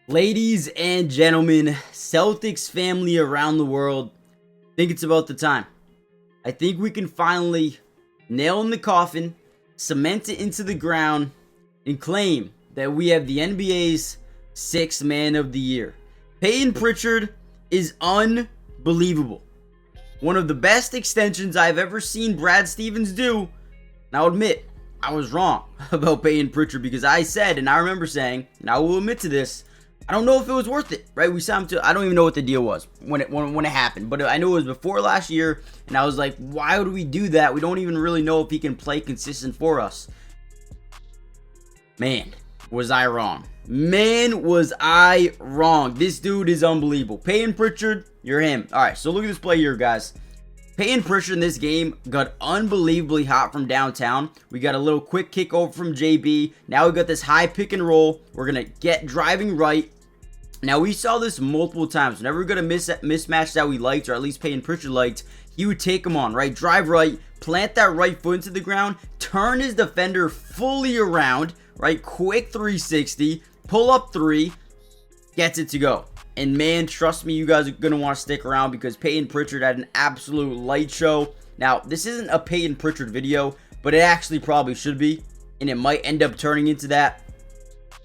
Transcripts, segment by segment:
Ladies and gentlemen, Celtics family around the world, I think it's about the time. I think we can finally nail in the coffin, cement it into the ground, and claim that we have the NBA's sixth man of the year. Payton Pritchard is unbelievable. One of the best extensions I've ever seen Brad Stevens do. And I'll admit, I was wrong about Payton Pritchard because I said, and I remember saying, and I will admit to this, I don't know if it was worth it, right? We signed him to, I don't even know what the deal was when it happened, but I knew it was before last year, and I was like, why would we do that? We don't even really know if he can play consistent for us. Man, was I wrong. Man, was I wrong. This dude is unbelievable. Payton Pritchard, you're him. All right, so look at this play here, guys. Payton Pritchard in this game got unbelievably hot from downtown. We got a little quick kick over from JB. Now we got this high pick and roll. We're going to get driving right. Now, we saw this multiple times. Whenever we got a mismatch that we liked, or at least Payton Pritchard liked, he would take him on, right? Drive right, plant that right foot into the ground, turn his defender fully around, right? Quick 360, pull up three, gets it to go. And man, trust me, you guys are going to want to stick around because Payton Pritchard had an absolute light show. Now, this isn't a Payton Pritchard video, but it actually probably should be. And it might end up turning into that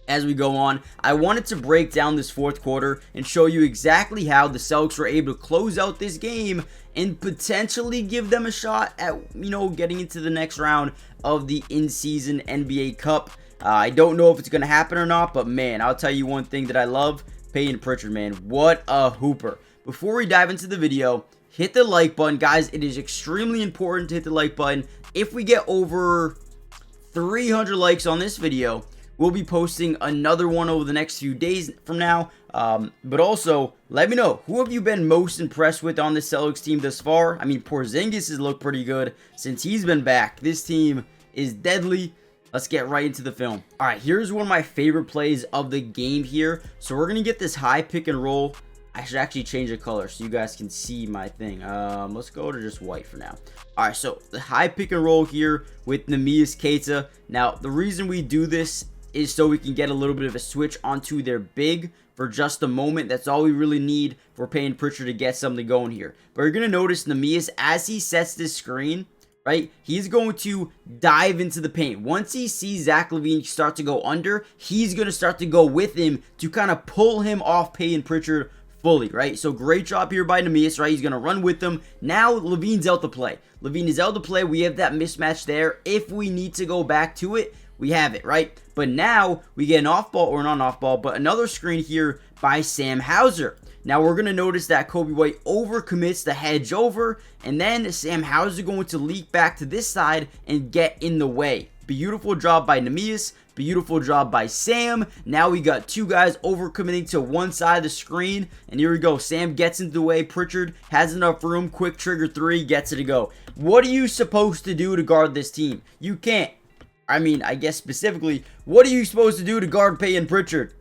as we go on. I wanted to break down this fourth quarter and show you exactly how the Celtics were able to close out this game and potentially give them a shot at, getting into the next round of the in-season NBA Cup. I don't know if it's going to happen or not, but man, I'll tell you one thing that I love. Payton Pritchard, man, what a hooper. Before we dive into the video, hit the like button. Guys, it is extremely important to hit the like button. If we get over 300 likes on this video, we'll be posting another one over the next few days from now. But also, let me know, who have you been most impressed with on the Celtics team thus far? I mean, Porzingis has looked pretty good since he's been back. This team is deadly. Let's get right into the film. All right, here's one of my favorite plays of the game here. So we're going to get this high pick and roll. I should actually change the color so you guys can see my thing. Let's go to just white for now. All right, so the high pick and roll here with Neemias Queta. Now, the reason we do this is so we can get a little bit of a switch onto their big for just a moment. That's all we really need for Payton Pritchard to get something going here. But you're going to notice Neemias, as he sets this screen, right, he's going to dive into the paint. Once he sees Zach LaVine start to go under, he's going to start to go with him to kind of pull him off Payton Pritchard fully, right? So great job here by Neemias, right? He's going to run with them. Now LaVine's out to play. LaVine is out to play. We have that mismatch there. If we need to go back to it, we have it, right? But now we get an off ball, or not an off ball, but another screen here by Sam Hauser. Now we're going to notice that Kobe White overcommits the hedge over, and then Sam Hauser going to leak back to this side and get in the way. Beautiful job by Neemias. Beautiful job by Sam. Now we got two guys overcommitting to one side of the screen, and here we go. Sam gets into the way. Pritchard has enough room. Quick trigger three, gets it to go. What are you supposed to do to guard this team? You can't. I mean, I guess specifically, what are you supposed to do to guard Payton Pritchard?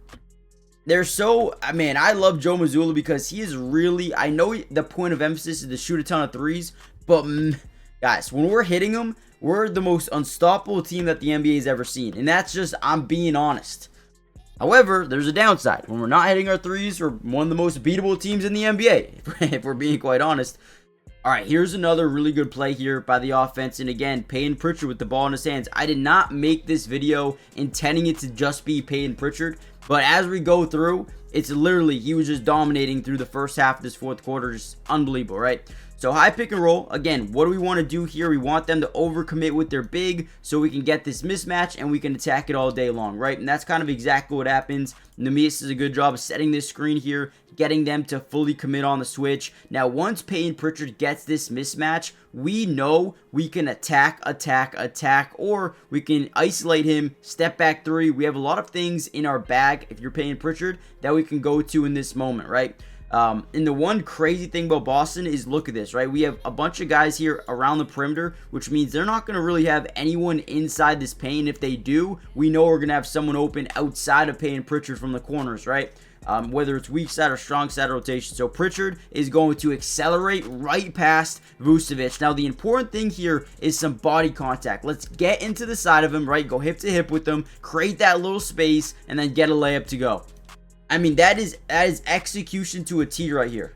They're so, I love Joe Mazzulla because he is really, I know the point of emphasis is to shoot a ton of threes, but guys, when we're hitting them, we're the most unstoppable team that the NBA has ever seen. And that's just, I'm being honest. However, there's a downside. When we're not hitting our threes, we're one of the most beatable teams in the NBA, if we're being quite honest. All right, here's another really good play here by the offense. And again, Payton Pritchard with the ball in his hands. I did not make this video intending it to just be Payton Pritchard. But as we go through, it's literally, he was just dominating through the first half of this fourth quarter. Just unbelievable, right? So high pick and roll. Again, what do we want to do here? We want them to overcommit with their big so we can get this mismatch and we can attack it all day long, right? And that's kind of exactly what happens. Neemias does a good job of setting this screen here, getting them to fully commit on the switch. Now, once Payton Pritchard gets this mismatch, we know we can attack, or we can isolate him, step back three. We have a lot of things in our bag, if you're Payton Pritchard, that we can go to in this moment, right? And the one crazy thing about Boston is, look at this, right? We have a bunch of guys here around the perimeter, which means they're not going to really have anyone inside this paint. If they do, we know we're going to have someone open outside of Payton Pritchard from the corners, right? Whether it's weak side or strong side rotation. So Pritchard is going to accelerate right past Vucevic. Now, the important thing here is some body contact. Let's get into the side of him, right? Go hip to hip with him, create that little space, and then get a layup to go. I mean, that is execution to a T right here.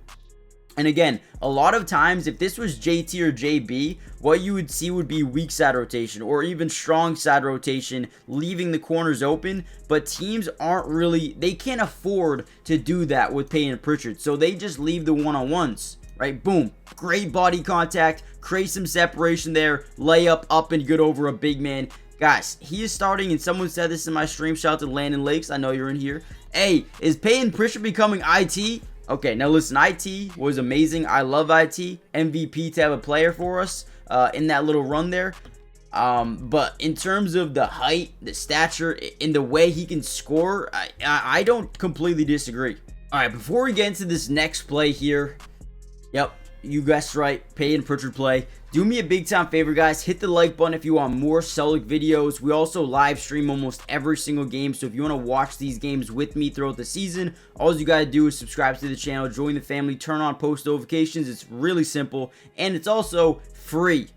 And again, a lot of times, if this was JT or JB, what you would see would be weak side rotation or even strong side rotation, leaving the corners open. But teams aren't really, they can't afford to do that with Payton Pritchard. So they just leave the one-on-ones, right? Boom. Great body contact, create some separation there, layup up and good over a big man. Guys, he is starting, and someone said this in my stream. Shout out to Landon Lakes. I know you're in here. Hey, is Payton Pritchard becoming IT? Okay, now listen, IT was amazing. I love IT. MVP type of player for us in that little run there. But in terms of the height, the stature, in the way he can score, I don't completely disagree. All right, before we get into this next play here, yep, you guessed right, Payton Pritchard play. Do me a big time favor, guys. Hit the like button if you want more Celtic videos. We also live stream almost every single game. So if you want to watch these games with me throughout the season, all you got to do is subscribe to the channel, join the family, turn on post notifications. It's really simple. And it's also free.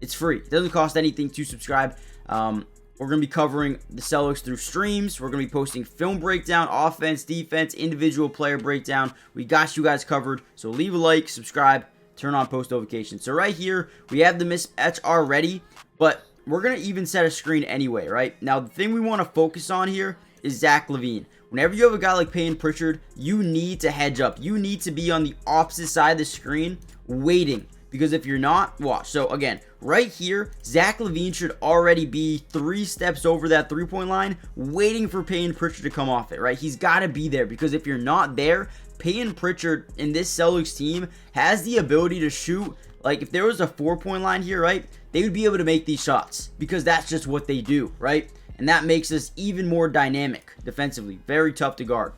It's free. It doesn't cost anything to subscribe. We're going to be covering the Celtics through streams. We're going to be posting film breakdown, offense, defense, individual player breakdown. We got you guys covered. So leave a like, subscribe, turn on post notifications. So right here, we have the mismatch already, but we're going to even set a screen anyway, right? Now, the thing we want to focus on here is Zach LaVine. Whenever you have a guy like Payton Pritchard, you need to hedge up. You need to be on the opposite side of the screen waiting. Because if you're not, watch. So again, right here, Zach LaVine should already be 3 steps over that 3-point line, waiting for Payton Pritchard to come off it, right? He's got to be there, because if you're not there, Payton Pritchard in this Celtics team has the ability to shoot. Like, if there was a 4-point line here, right, they would be able to make these shots, because that's just what they do, right? And that makes us even more dynamic defensively. Very tough to guard.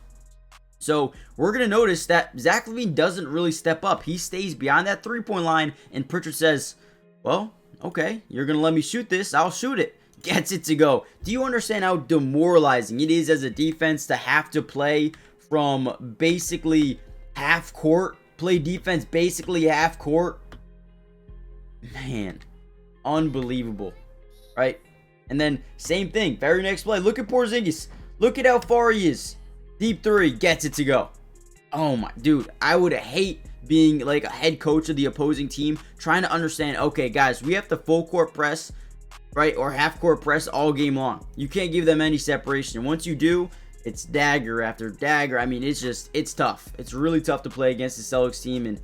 So we're going to notice that Zach LaVine doesn't really step up. He stays behind that 3-point line, and Pritchard says, well, okay, you're going to let me shoot this. I'll shoot it. Gets it to go. Do you understand how demoralizing it is as a defense to have to play from basically half court? Play defense basically half court? Man, unbelievable, right? And then same thing, very next play. Look at Porzingis. Look at how far he is. Deep 3, gets it to go. Oh my, dude, I would hate being like a head coach of the opposing team, trying to understand, okay, guys, we have to full court press, right, or half court press all game long. You can't give them any separation. Once you do, it's dagger after dagger. I mean, it's tough. It's really tough to play against the Celtics team, and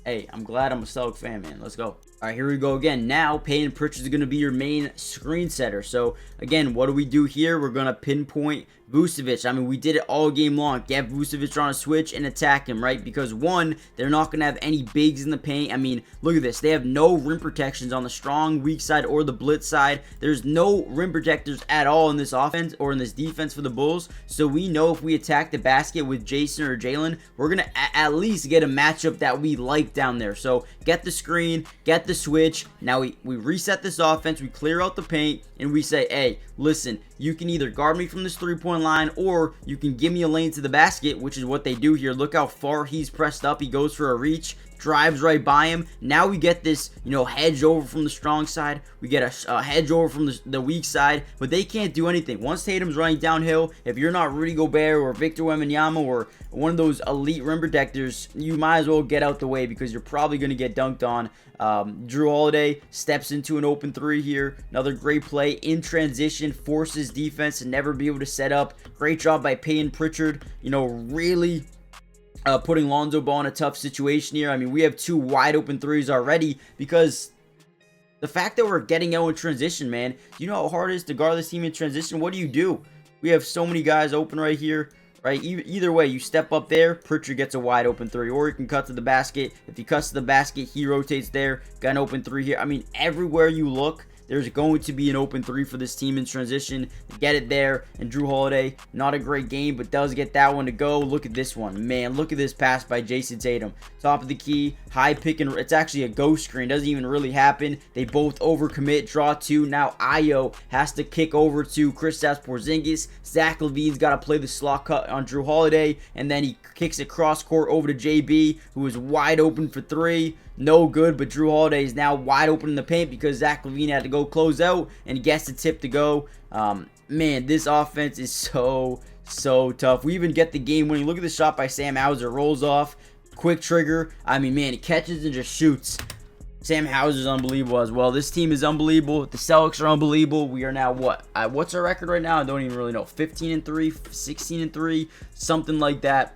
hey, I'm glad I'm a Celtics fan, man. Let's go. All right, here we go again. Now, Payton Pritchard is going to be your main screen setter. So, again, what do we do here? We're going to pinpoint Vucevic. I mean, we did it all game long. Get Vucevic on a switch and attack him, right? Because, one, they're not going to have any bigs in the paint. I mean, look at this. They have no rim protections on the strong, weak side or the blitz side. There's no rim protectors at all in this offense or in this defense for the Bulls. So, we know if we attack the basket with Jason or Jalen, we're going to at least get a matchup that we like down there. So, get the screen, get the switch. Now we reset this offense, we clear out the paint, and we say, hey, listen, you can either guard me from this 3-point line, or you can give me a lane to the basket, which is what they do here. Look how far he's pressed up. He goes for a reach, drives right by him. Now we get this, hedge over from the strong side. We get a hedge over from the weak side, but they can't do anything. Once Tatum's running downhill, if you're not Rudy Gobert or Victor Wembanyama or one of those elite rim protectors, you might as well get out the way, because you're probably going to get dunked on. Drew Holiday steps into an open 3 here. Another great play in transition, forces defense to never be able to set up. Great job by Payton Pritchard, really putting Lonzo Ball in a tough situation here. I mean, we have 2 wide open 3s already, because the fact that we're getting out in transition, man, you know how hard it is to guard this team in transition? What do? We have so many guys open right here. Right, either way, you step up there, Pritchard gets a wide open 3, or he can cut to the basket. If he cuts to the basket, he rotates there, got an open 3 here. I mean, everywhere you look, there's going to be an open 3 for this team in transition. Get it there, and Drew Holiday, not a great game, but does get that one to go. Look at this one. Man, look at this pass by Jason Tatum. Top of the key, high pick and it's actually a ghost screen. Doesn't even really happen. They both overcommit, draw 2. Now Ayo has to kick over to Kristaps Porzingis. Zach LaVine's got to play the slot cut on Drew Holiday, and then he kicks it cross court over to JB, who is wide open for 3. No good, but Drew Holiday is now wide open in the paint because Zach LaVine had to go close out and gets the tip to go. Man, this offense is so So tough. We even get the game winning. Look at the shot by Sam Hauser. Rolls off. Quick trigger. I mean, man, he catches and just shoots. Sam Hauser's unbelievable as well. This team is unbelievable. The Celtics are unbelievable. We are now what? What's our record right now? I don't even really know. 15-3, 16-3, something like that.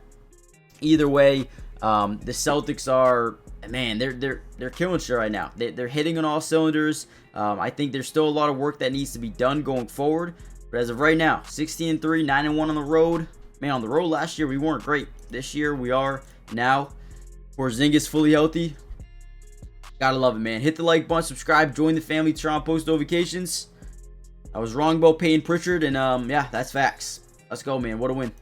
Either way, the Celtics are, man, they're killing shit right now. They're hitting on all cylinders. I think there's still a lot of work that needs to be done going forward. But as of right now, 16-3, 9-1 on the road. Man, on the road last year we weren't great. This year we are now. Porzingis fully healthy. Gotta love it, man. Hit the like button, subscribe, join the family, turn on post notifications. I was wrong about Payton Pritchard, and yeah, that's facts. Let's go, man. What a win.